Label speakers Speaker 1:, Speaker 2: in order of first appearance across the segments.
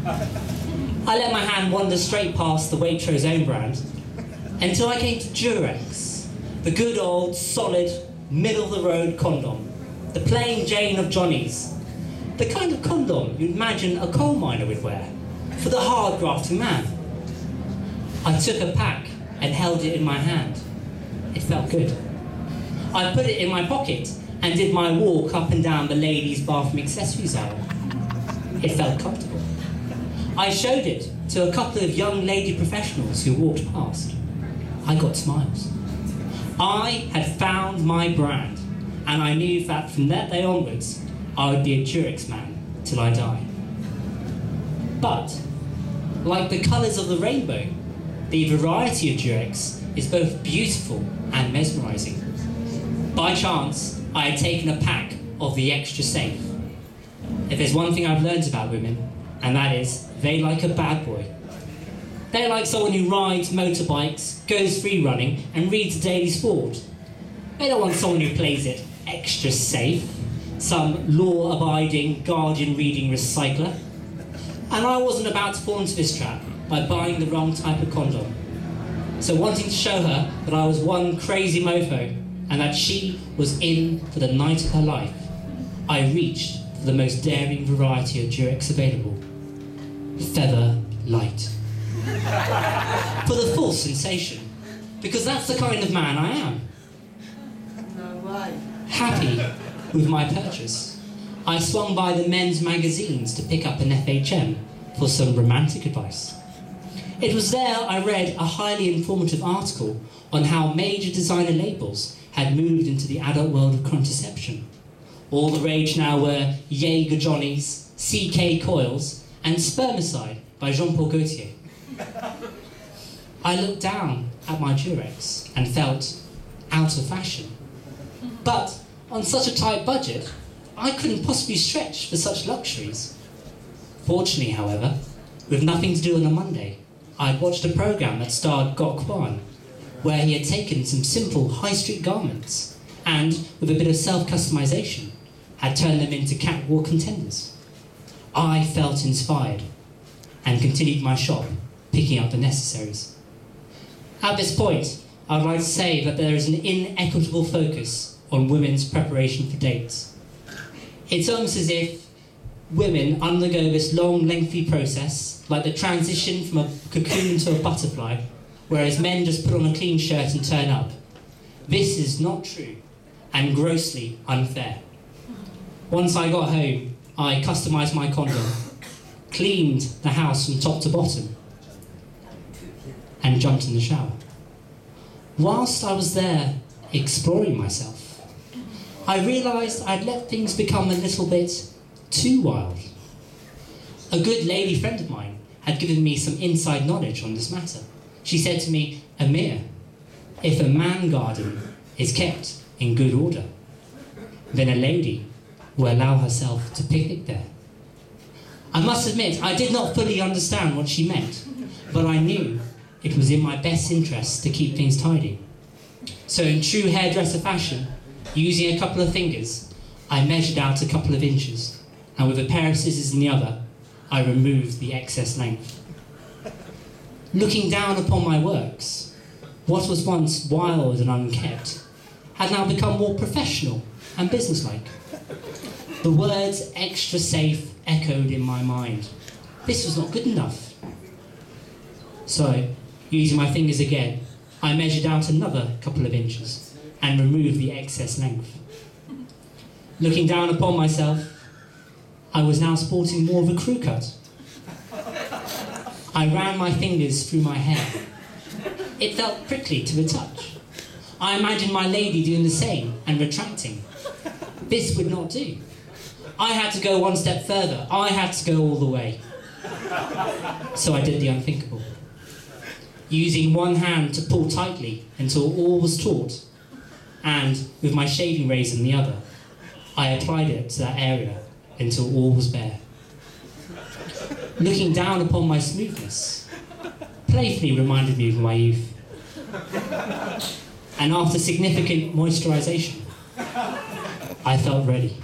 Speaker 1: I let my hand wander straight past the Waitrose own brand until I came to Durex, the good old, solid, middle-of-the-road condom, the plain Jane of Johnny's, the kind of condom you'd imagine a coal miner would wear for the hard-grafting man. I took a pack and held it in my hand. It felt good. I put it in my pocket and did my walk up and down the ladies' bathroom accessories aisle. It felt comfortable. I showed it to a couple of young lady professionals who walked past. I got smiles. I had found my brand, and I knew that from that day onwards, I would be a Durex man till I die. But, like the colours of the rainbow, the variety of Durex is both beautiful and mesmerising. By chance, I had taken a pack of the extra safe. If there's one thing I've learned about women, and that is, they like a bad boy. They like someone who rides motorbikes, goes free running, and reads Daily Sport. They don't want someone who plays it extra safe, some law-abiding, Guardian-reading recycler. And I wasn't about to fall into this trap by buying the wrong type of condom. So wanting to show her that I was one crazy mofo and that she was in for the night of her life, I reached for the most daring variety of Durex available. Feather Light. For the full sensation, because that's the kind of man I am.
Speaker 2: No way.
Speaker 1: Happy with my purchase, I swung by the men's magazines to pick up an FHM for some romantic advice. It was there I read a highly informative article on how major designer labels had moved into the adult world of contraception. All the rage now were Jaeger Johnnies, CK Coils, and Spermicide by Jean-Paul Gaultier. I looked down at my Durex and felt out of fashion. But on such a tight budget, I couldn't possibly stretch for such luxuries. Fortunately, however, with nothing to do on a Monday, I had watched a programme that starred Gok Kwan, where he had taken some simple high street garments and, with a bit of self-customisation, had turned them into catwalk contenders. I felt inspired and continued my shop, picking up the necessaries. At this point, I would like to say that there is an inequitable focus on women's preparation for dates. It's almost as if women undergo this long, lengthy process, like the transition from a cocoon to a butterfly, whereas men just put on a clean shirt and turn up. This is not true, and grossly unfair. Once I got home, I customised my condom, cleaned the house from top to bottom, and jumped in the shower. Whilst I was there exploring myself, I realised I'd let things become a little bit too wild. A good lady friend of mine had given me some inside knowledge on this matter. She said to me, "Amir, if a man garden is kept in good order, then a lady will allow herself to picnic there." I must admit, I did not fully understand what she meant, but I knew it was in my best interest to keep things tidy. So in true hairdresser fashion, using a couple of fingers, I measured out a couple of inches, and with a pair of scissors in the other, I removed the excess length. Looking down upon my works, what was once wild and unkept had now become more professional and businesslike. The words "extra safe" echoed in my mind. This was not good enough. So, using my fingers again, I measured out another couple of inches and removed the excess length. Looking down upon myself, I was now sporting more of a crew cut. I ran my fingers through my hair. It felt prickly to the touch. I imagined my lady doing the same and retracting. This would not do. I had to go one step further. I had to go all the way. So I did the unthinkable. Using one hand to pull tightly until all was taut, and with my shaving razor in the other, I applied it to that area until all was bare. Looking down upon my smoothness playfully reminded me of my youth. And after significant moisturisation, I felt ready.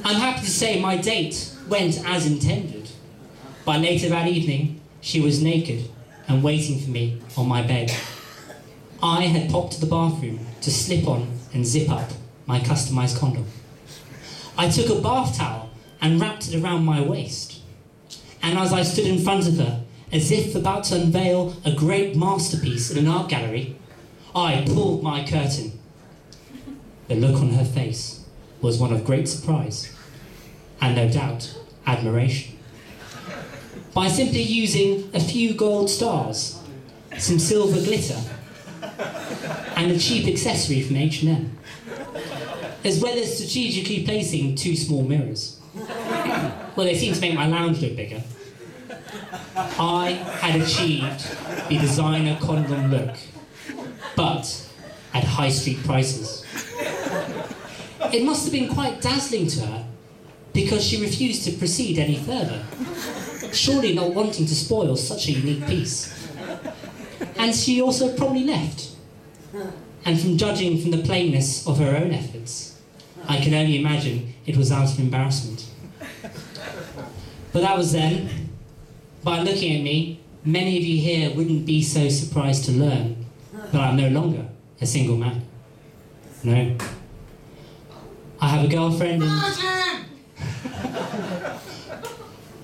Speaker 1: I'm happy to say my date went as intended. By later that evening, she was naked and waiting for me on my bed. I had popped to the bathroom to slip on and zip up my customised condom. I took a bath towel and wrapped it around my waist. And as I stood in front of her, as if about to unveil a great masterpiece in an art gallery, I pulled my curtain. The look on her face was one of great surprise, and no doubt, admiration. By simply using a few gold stars, some silver glitter, and a cheap accessory from H&M, as well as strategically placing 2 small mirrors. Well, they seem to make my lounge look bigger. I had achieved the designer condom look, but at high street prices. It must have been quite dazzling to her, because she refused to proceed any further, surely not wanting to spoil such a unique piece. And she also probably left. And from judging from the plainness of her own efforts, I can only imagine it was out of embarrassment. But that was then. By looking at me, many of you here wouldn't be so surprised to learn that I'm no longer a single man. No. I have a girlfriend and...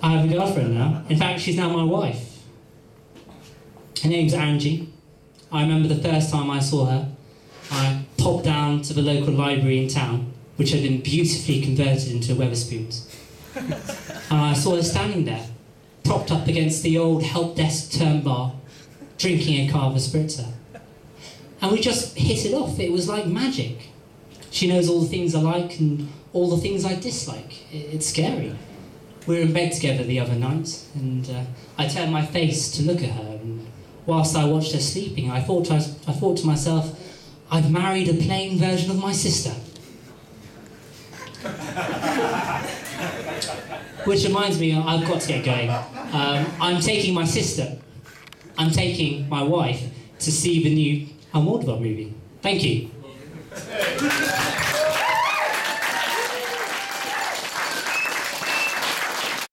Speaker 1: I have a girlfriend now. In fact, she's now my wife. Her name's Angie. I remember the first time I saw her. I popped down to the local library in town, which had been beautifully converted into Wetherspoons. And I saw her standing there, propped up against the old help desk turn bar, drinking a Carver Spritzer. And we just hit it off. It was like magic. She knows all the things I like and all the things I dislike. It's scary. We were in bed together the other night, and I turned my face to look at her, and whilst I watched her sleeping, I thought to myself, I've married a plain version of my sister. Which reminds me, I've got to get going. I'm taking my wife, to see the new Almodovar movie. Thank you.